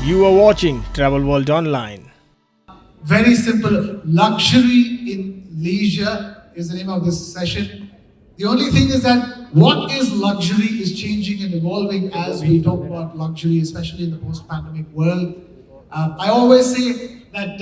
You are watching Travel World Online. Very simple. Luxury in leisure is the name of this session. The only thing is that what is luxury is changing and evolving as we talk about luxury, especially in the post-pandemic world. I always say that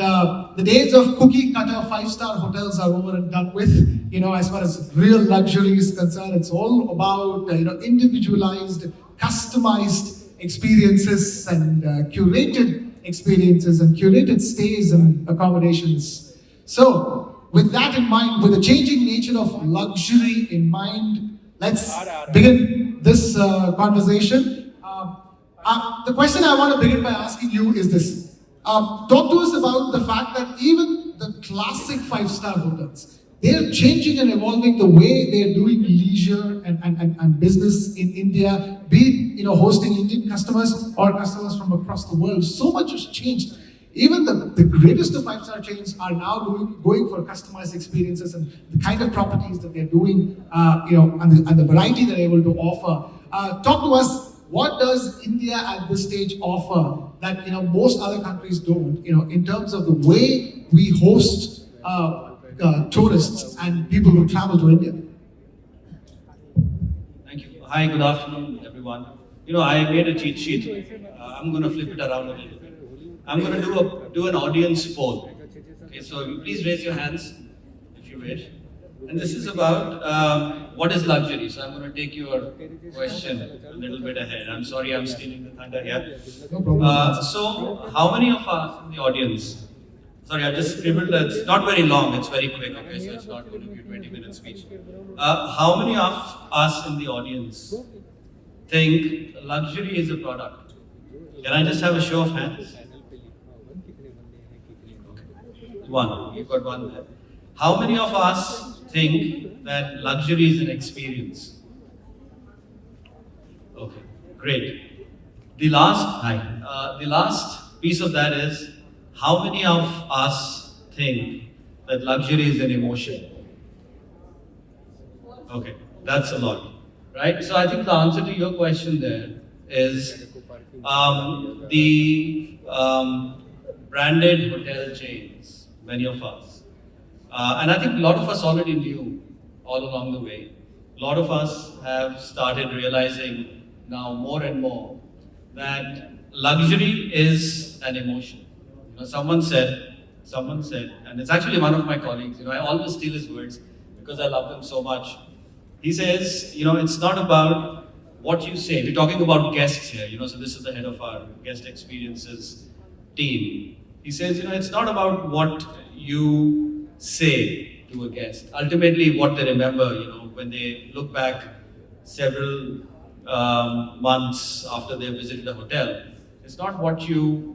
the days of cookie cutter five-star hotels are over and done with. As far as real luxury is concerned, it's all about individualized, customized experiences and curated experiences and curated stays and accommodations. So, with that in mind, with the changing nature of luxury in mind, let's begin this conversation. The question I want to begin by asking you is this. Talk to us about the fact that even the classic five-star hotels, they're changing and evolving the way they're doing leisure and business in India, be it hosting Indian customers or customers from across the world. So much has changed. Even the greatest of five-star chains are now going for customized experiences and the kind of properties that they're doing, and the variety they're able to offer. Talk to us. What does India at this stage offer that most other countries don't? In terms of the way we host tourists and people who travel to India. Thank you. Hi, good afternoon, everyone. I made a cheat sheet. I'm going to flip it around a little bit. I'm going to do an audience poll. Okay, so please raise your hands if you wish. And this is about what is luxury. So I'm going to take your question a little bit ahead. I'm sorry I'm stealing the thunder here. No problem. So how many of us in the audience? Sorry, I just scribbled. It's not very long. It's very quick. Okay, so it's not going to be a 20-minute speech. How many of us in the audience think luxury is a product? Can I just have a show of hands? Okay. One. You've got one there. How many of us think that luxury is an experience? Okay, great. The last piece of that is, how many of us think that luxury is an emotion? Okay, that's a lot, right? So I think the answer to your question there is the branded hotel chains, many of us. And I think a lot of us already knew all along the way. A lot of us have started realizing now more and more that luxury is an emotion. Someone said, and it's actually one of my colleagues, I always steal his words because I love them so much. He says, it's not about what you say. We're talking about guests here, so this is the head of our guest experiences team. He says, it's not about what you say to a guest. Ultimately, what they remember, when they look back several months after they visited a hotel, it's not what you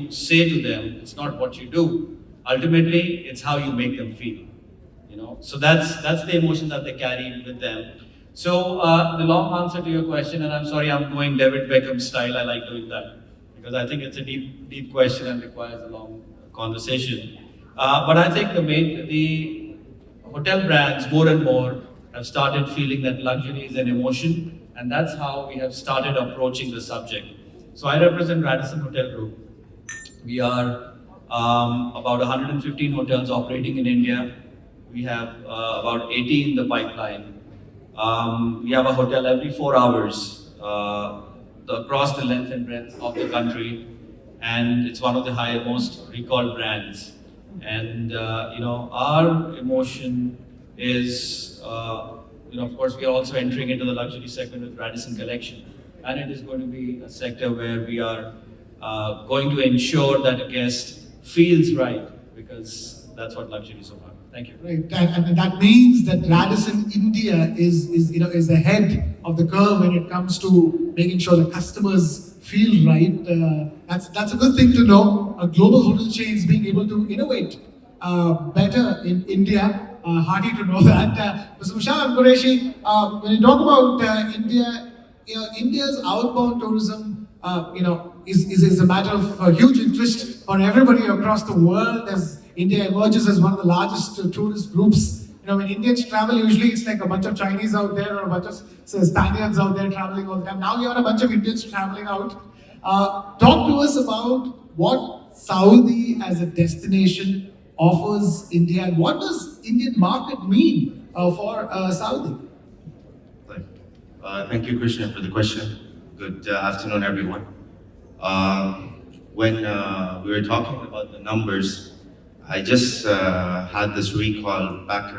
say to them, it's not what you do. Ultimately, it's how you make them feel. So that's the emotion that they carry with them. So the long answer to your question, and I'm sorry I'm going David Beckham style, I like doing that because I think it's a deep question and requires a long conversation. But I think the hotel brands more and more have started feeling that luxury is an emotion, and that's how we have started approaching the subject. So I represent Radisson Hotel Group. We are about 115 hotels operating in India. We have about 80 in the pipeline. We have a hotel every 4 hours across the length and breadth of the country, and it's one of the most recalled brands. And our emotion is, of course, we are also entering into the luxury segment with Radisson Collection. And it is going to be a sector where we are going to ensure that a guest feels right, because that's what luxury is about. Thank you. Right, and that means that Radisson India is ahead of the curve when it comes to making sure the customers feel right. That's a good thing to know. A global hotel chain is being able to innovate better in India. Hearty to know that. Mr. Meshaal and Qureshi, when you talk about India, India's outbound tourism, is a matter of huge interest for everybody across the world as India emerges as one of the largest tourist groups. When Indians travel, usually it's like a bunch of Chinese out there or a bunch of Spaniards out there traveling all the time. Now you have a bunch of Indians traveling out. Talk to us about what Saudi as a destination offers India, and what does Indian market mean for Saudi? Thank you, Krishna, for the question. Good afternoon, everyone. When we were talking about the numbers, I just had this recall back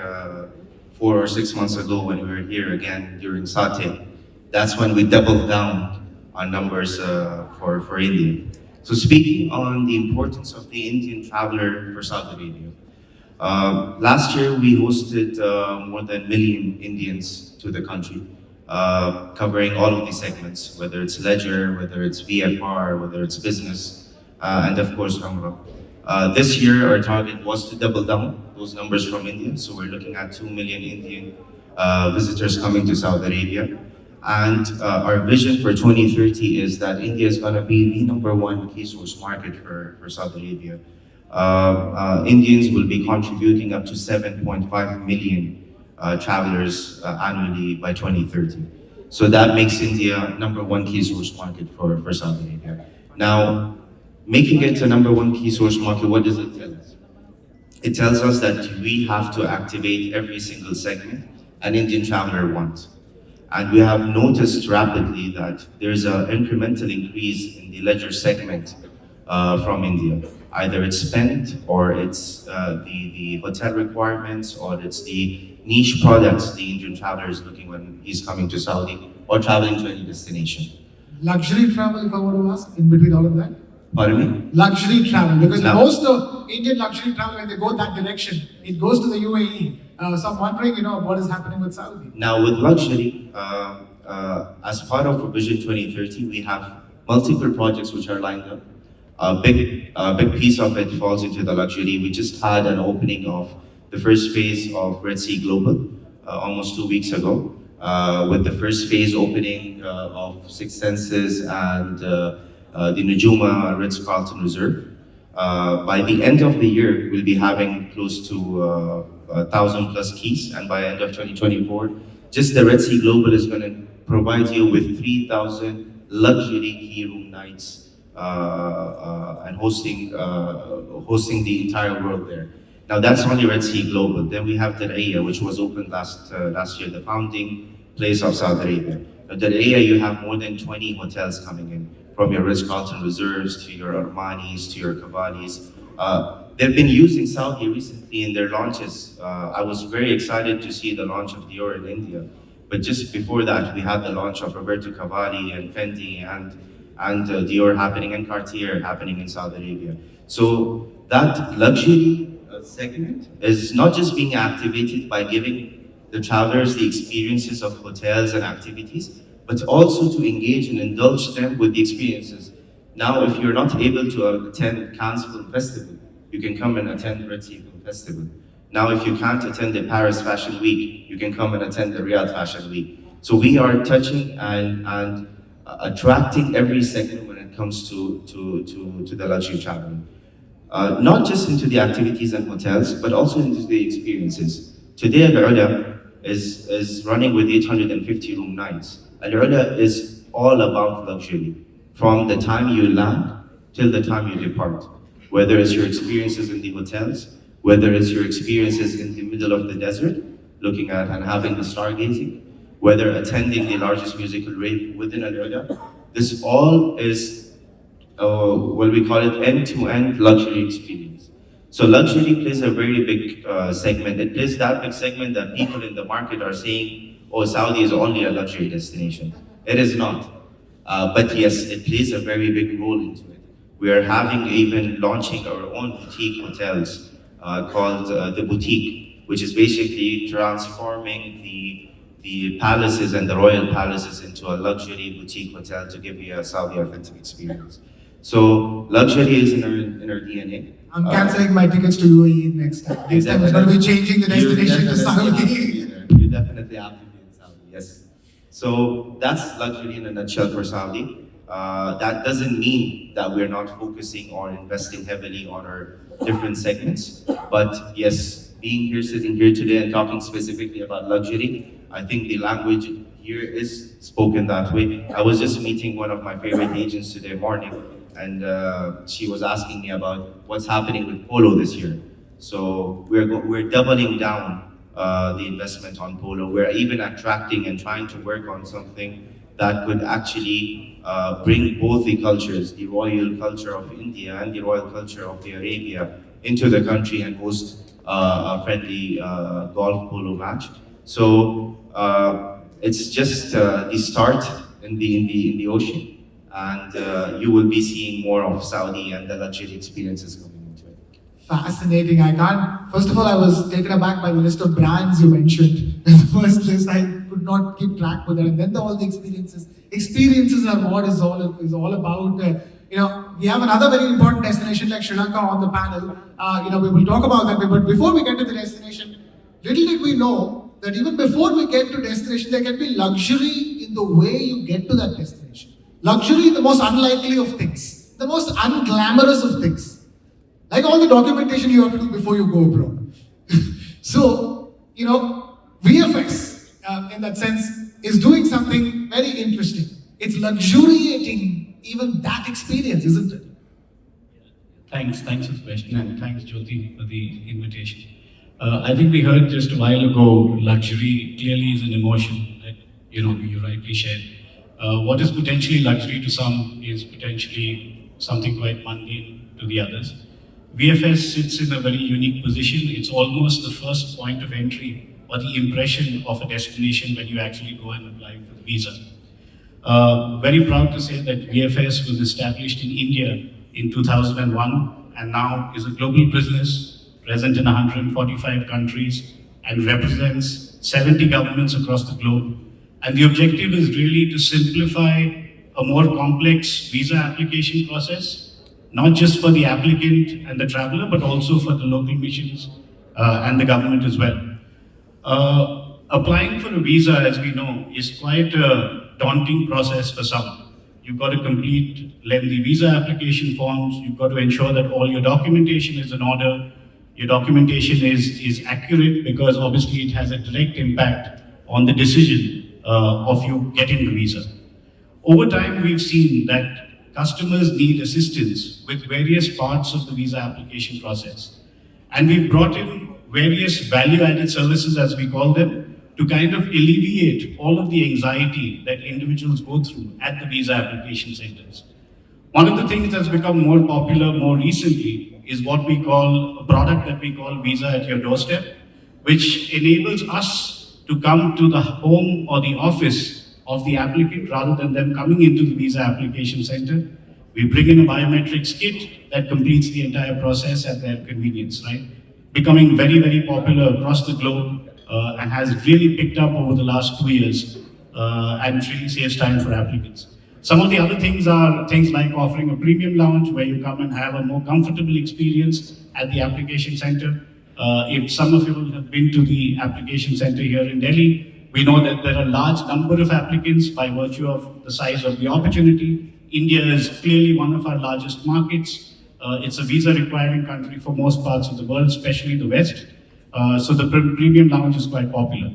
4 or 6 months ago when we were here again during Satya. That's when we doubled down on numbers for India. So speaking on the importance of the Indian traveler for Saudi Arabia, last year we hosted more than 1 million Indians to the country, covering all of these segments, whether it's leisure, whether it's VFR, whether it's business, and of course Umrah. This year our target was to double down those numbers from India, so we're looking at 2 million Indian visitors coming to Saudi Arabia. And our vision for 2030 is that India is going to be the #1 key source market for Saudi Arabia. Indians will be contributing up to 7.5 million travelers annually by 2030. So that makes India #1 key source market for Saudi Arabia. Now, making it a #1 key source market, what does it tell us? It tells us that we have to activate every single segment an Indian traveler wants. And we have noticed rapidly that there's an incremental increase in the leisure segment from India. Either it's spent, or it's the hotel requirements, or it's the niche products the Indian traveler is looking when he's coming to Saudi or traveling to any destination. Luxury travel, if I were to ask, in between all of that? Pardon me? Luxury travel, because No. most of Indian luxury travel, when they go that direction, it goes to the UAE. So I'm wondering, what is happening with Saudi? Now with luxury, as part of Vision 2030, we have multiple projects which are lined up. A big piece of it falls into the luxury. We just had an opening of the first phase of Red Sea Global almost 2 weeks ago, with the first phase opening of Six Senses and the Najuma Ritz-Carlton Reserve. By the end of the year, we'll be having close to 1,000 plus keys, and by end of 2024, just the Red Sea Global is going to provide you with 3,000 luxury key room nights and hosting the entire world there. Now that's only Red Sea Global. Then we have Diriyah, which was opened last year, the founding place of Saudi Arabia. At Diriyah, you have more than 20 hotels coming in, from your Ritz-Carlton Reserves to your Armanis to your Cavallis. They've been using Saudi recently in their launches. I was very excited to see the launch of Dior in India. But just before that, we had the launch of Roberto Cavalli and Fendi and Dior happening, and Cartier happening in Saudi Arabia. So that luxury segment is not just being activated by giving the travelers the experiences of hotels and activities, but also to engage and indulge them with the experiences. Now, if you're not able to attend Cannes Film Festival, you can come and attend Red Sea Film Festival. Now, if you can't attend the Paris Fashion Week, you can come and attend the Riyadh Fashion Week. So we are touching and attracting every segment when it comes to the luxury traveling. Not just into the activities and hotels, but also into the experiences. Today, Al-Ula is running with 850 room nights. Al-Ula is all about luxury, from the time you land till the time you depart. Whether it's your experiences in the hotels, whether it's your experiences in the middle of the desert, looking at and having the stargazing, whether attending the largest musical rave within Al-Ula, this all is what we call it end-to-end luxury experience. So luxury plays a very big segment. It plays that big segment that people in the market are saying, oh, Saudi is only a luxury destination. It is not. But yes, it plays a very big role into it. We are even launching our own boutique hotels called The Boutique, which is basically transforming the palaces and the royal palaces into a luxury boutique hotel to give you a Saudi authentic experience. So luxury is in our DNA. I'm cancelling my tickets to UAE next time. Next time I'm going to be changing the destination to Saudi. You definitely have to be in Saudi, yes. So that's luxury in a nutshell for Saudi. That doesn't mean that we're not focusing or investing heavily on our different segments. But yes, being here, sitting here today and talking specifically about luxury, I think the language here is spoken that way. I was just meeting one of my favorite agents today morning, and she was asking me about what's happening with polo this year. So we're doubling down the investment on polo. We're even attracting and trying to work on something that could actually bring both the cultures, the royal culture of India and the royal culture of the Arabia, into the country and host a friendly golf polo match. So it's just the start in the ocean, and you will be seeing more of Saudi and the luxury experiences coming into it. Fascinating. I can't. First of all, I was taken aback by the list of brands you mentioned. The first list, I could not keep track with that, and then all the experiences. Experiences are what is all about. We have another very important destination like Sri Lanka on the panel. We will talk about that. But before we get to the destination, little did we know that even before we get to destination, there can be luxury in the way you get to that destination. Luxury, the most unlikely of things, the most unglamorous of things. Like all the documentation you have to do before you go abroad. So, VFX, in that sense, is doing something very interesting. It's luxuriating even that experience, isn't it? Thanks for the question, and thanks, Jyoti, for the invitation. I think we heard just a while ago, luxury clearly is an emotion that you rightly shared. What is potentially luxury to some is potentially something quite mundane to the others. VFS sits in a very unique position. It's almost the first point of entry or the impression of a destination when you actually go and apply for the visa. Very proud to say that VFS was established in India in 2001 and now is a global business present in 145 countries and represents 70 governments across the globe. And the objective is really to simplify a more complex visa application process, not just for the applicant and the traveler, but also for the local missions and the government as well. Applying for a visa, as we know, is quite a daunting process for some. You've got to complete lengthy visa application forms. You've got to ensure that all your documentation is in order. Your documentation is accurate because obviously it has a direct impact on the decision of you getting the visa. Over time, we've seen that customers need assistance with various parts of the visa application process. And we've brought in various value-added services, as we call them, to kind of alleviate all of the anxiety that individuals go through at the visa application centers. One of the things that's become more popular more recently is what we call a product that we call Visa at Your Doorstep, which enables us to come to the home or the office of the applicant rather than them coming into the visa application center. We bring in a biometrics kit that completes the entire process at their convenience, right? Becoming very, very popular across the globe and has really picked up over the last 2 years and really saves time for applicants. Some of the other things are things like offering a premium lounge where you come and have a more comfortable experience at the application center. If some of you have been to the application center here in Delhi, we know that there are a large number of applicants by virtue of the size of the opportunity. India is clearly one of our largest markets. It's a visa requiring country for most parts of the world, especially the West. So the premium lounge is quite popular.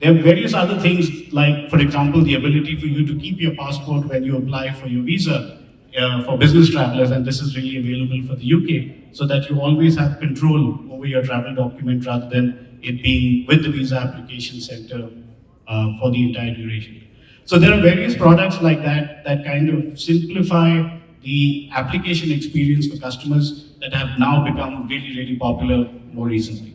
There are various other things like, for example, the ability for you to keep your passport when you apply for your visa for business travelers, and this is really available for the UK, so that you always have control over your travel document rather than it being with the visa application center for the entire duration. So there are various products like that that kind of simplify the application experience for customers that have now become really, really popular more recently.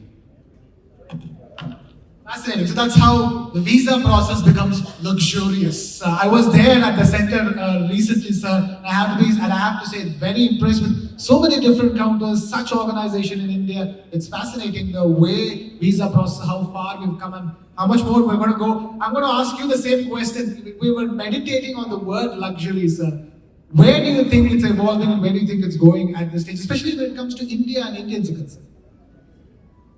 Fascinating. So that's how the visa process becomes luxurious. I was there at the center recently, sir. I have to say, very impressed with so many different counters, such organization in India. It's fascinating the way visa process, how far we've come and how much more we're going to go. I'm going to ask you the same question. We were meditating on the word luxury, sir. Where do you think it's evolving and where do you think it's going at this stage, especially when it comes to India and Indians are concerned?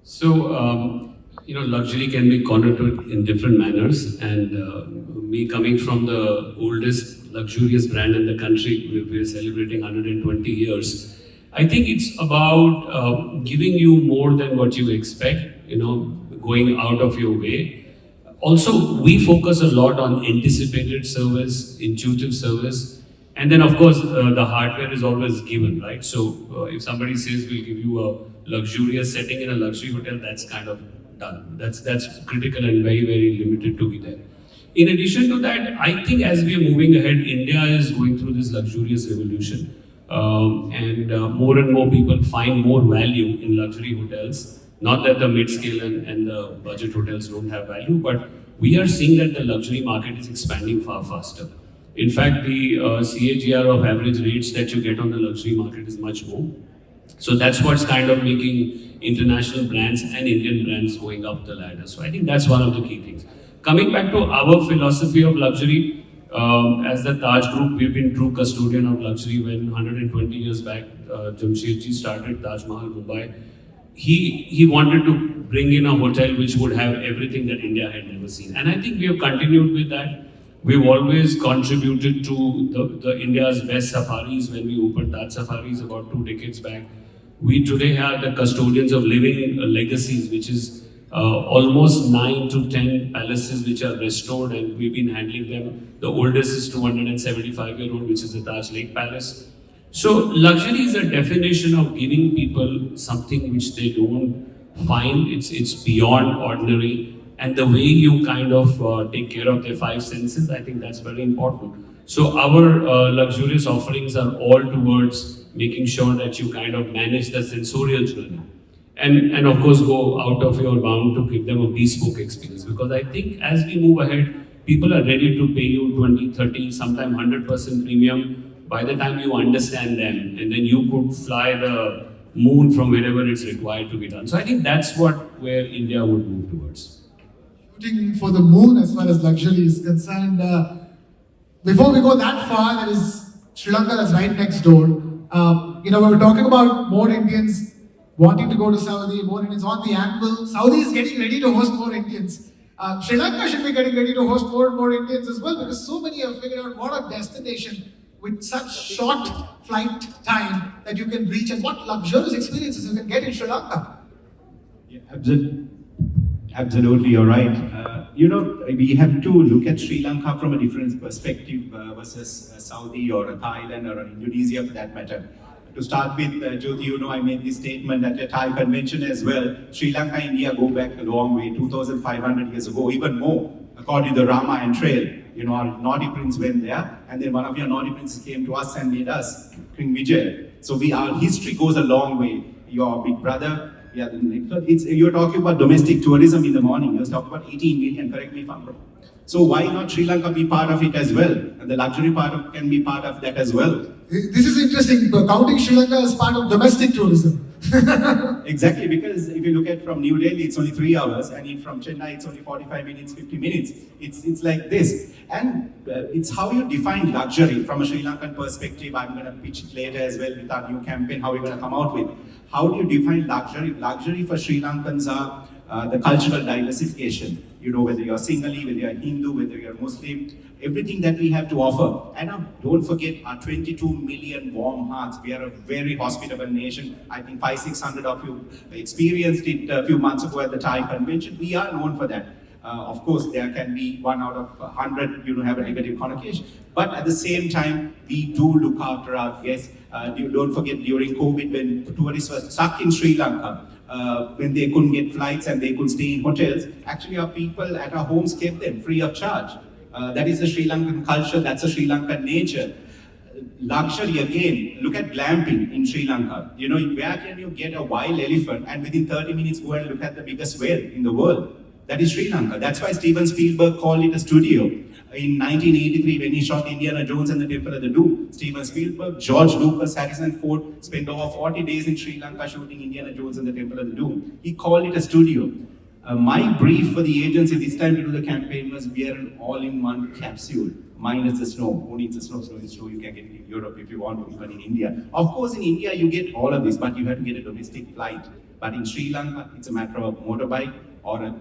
So, luxury can be connoted in different manners, and me coming from the oldest luxurious brand in the country, we're celebrating 120 years. I think it's about giving you more than what you expect, going out of your way. Also, we focus a lot on anticipated service, intuitive service, and then of course the hardware is always given, right? So if somebody says we'll give you a luxurious setting in a luxury hotel, that's kind of done. That's critical and very, very limited to be there. In addition to that, I think as we are moving ahead, India is going through this luxurious revolution, and more and more people find more value in luxury hotels. Not that the mid-scale and the budget hotels don't have value, but we are seeing that the luxury market is expanding far faster. In fact, the CAGR of average rates that you get on the luxury market is much more. So that's what's kind of making international brands and Indian brands going up the ladder. So I think that's one of the key things. Coming back to our philosophy of luxury, as the Taj Group, we've been true custodian of luxury. When 120 years back, Jamshedji started Taj Mahal, Mumbai. He wanted to bring in a hotel which would have everything that India had never seen. And I think we have continued with that. We've always contributed to the India's best safaris when we opened Taj Safaris about 2 decades back. We today have the custodians of living legacies, which is almost 9 to 10 palaces which are restored, and we've been handling them. The oldest is 275-year-old, which is the Taj Lake Palace. So luxury is a definition of giving people something which they don't find. It's beyond ordinary, and the way you kind of take care of their 5 senses, I think that's very important. So our luxurious offerings are all towards making sure that you kind of manage the sensorial journey, and of course go out of your bound to give them a bespoke experience. Because I think as we move ahead, people are ready to pay you 20, 30, sometimes 100% premium by the time you understand them, and then you could fly the moon from wherever it's required to be done. So I think that's where India would move towards. Shooting for the moon as far as luxury is concerned. Before we go that far, there is Sri Lanka that's right next door. We were talking about more Indians wanting to go to Saudi, more Indians on the anvil. Saudi is getting ready to host more Indians. Sri Lanka should be getting ready to host more and more Indians as well, because so many have figured out what a destination with such short flight time that you can reach, and what luxurious experiences you can get in Sri Lanka. Yeah, absolutely, you're right. We have to look at Sri Lanka from a different perspective versus Saudi or Thailand or Indonesia for that matter. To start with, Jyoti, I made this statement at a Thai convention as well. Sri Lanka and India go back a long way, 2,500 years ago, even more, according to the Ramayana trail. Our Naughty Prince went there, and then one of your Naughty Princes came to us and made us King Vijay. So our history goes a long way. Your big brother, you're talking about domestic tourism in the morning. You're talking about 18 million, correct me if I'm wrong. So why not Sri Lanka be part of it as well? And the luxury part can be part of that as well. This is interesting, counting Sri Lanka as part of domestic tourism. Exactly, because if you look at from New Delhi, it's only 3 hours, and from Chennai, it's only 45 minutes, 50 minutes. It's like this. And it's how you define luxury from a Sri Lankan perspective. I'm going to pitch it later as well with our new campaign, how we're going to come out with. How do you define luxury? Luxury for Sri Lankans are the cultural diversification. Whether you're Sinhalese, whether you're Hindu, whether you're Muslim, everything that we have to offer. And don't forget our 22 million warm hearts. We are a very hospitable nation. I think 500-600 of you experienced it a few months ago at the Thai convention. We are known for that. Of course, there can be 1 out of 100, have a negative connotation. But at the same time, we do look after our guests. Don't forget during COVID, when tourists were stuck in Sri Lanka, when they couldn't get flights and they could stay in hotels, actually our people at our homes kept them free of charge. That is the Sri Lankan culture, that's the Sri Lankan nature. Luxury again, look at glamping in Sri Lanka. Where can you get a wild elephant and within 30 minutes go and look at the biggest whale in the world? That is Sri Lanka. That's why Steven Spielberg called it a studio. In 1983, when he shot Indiana Jones and the Temple of the Doom, Steven Spielberg, George Lucas, Harrison Ford spent over 40 days in Sri Lanka shooting Indiana Jones and the Temple of the Doom. He called it a studio. My brief for the agency this time to do the campaign was, we are an all-in-one capsule, minus the snow. Who needs the snow? Snow is snow, you can get it in Europe if you want to, even in India. Of course, in India, you get all of this, but you have to get a domestic flight. But in Sri Lanka, it's a matter of motorbike or a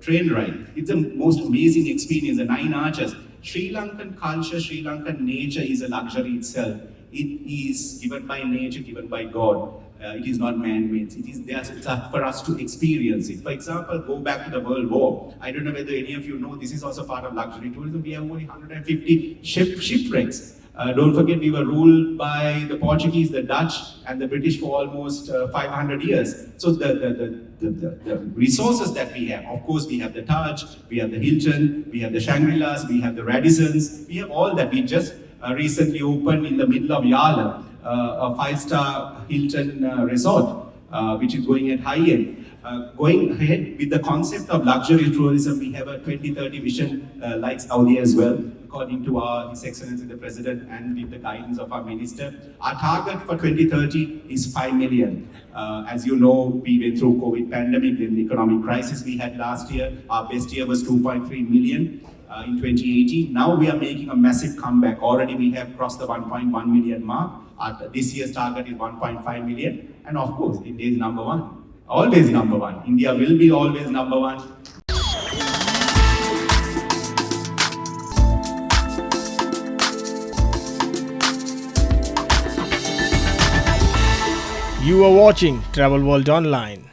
train ride. It's the most amazing experience, the 9 arches. Sri Lankan culture, Sri Lankan nature is a luxury itself. It is given by nature, given by God. It is not man-made. It is there it's up for us to experience it. For example, go back to the World War. I don't know whether any of you know, this is also part of luxury tourism. We have only 150 shipwrecks. Don't forget, we were ruled by the Portuguese, the Dutch, and the British for almost 500 years. So the resources that we have, of course, we have the Taj, we have the Hilton, we have the Shangri-Las, we have the Radissons, we have all that. We just recently opened in the middle of Yala, a 5-star Hilton resort, which is going at high end. Going ahead with the concept of luxury tourism, we have a 2030 vision like Saudi as well, according to His Excellency the President and with the guidance of our Minister. Our target for 2030 is 5 million. As you know, we went through COVID pandemic, then the economic crisis we had last year. Our best year was 2.3 million. In 2018. Now we are making a massive comeback. Already we have crossed the 1.1 million mark. This year's target is 1.5 million. And of course, India is number one. Always number one. India will be always number one. You are watching Travel World Online.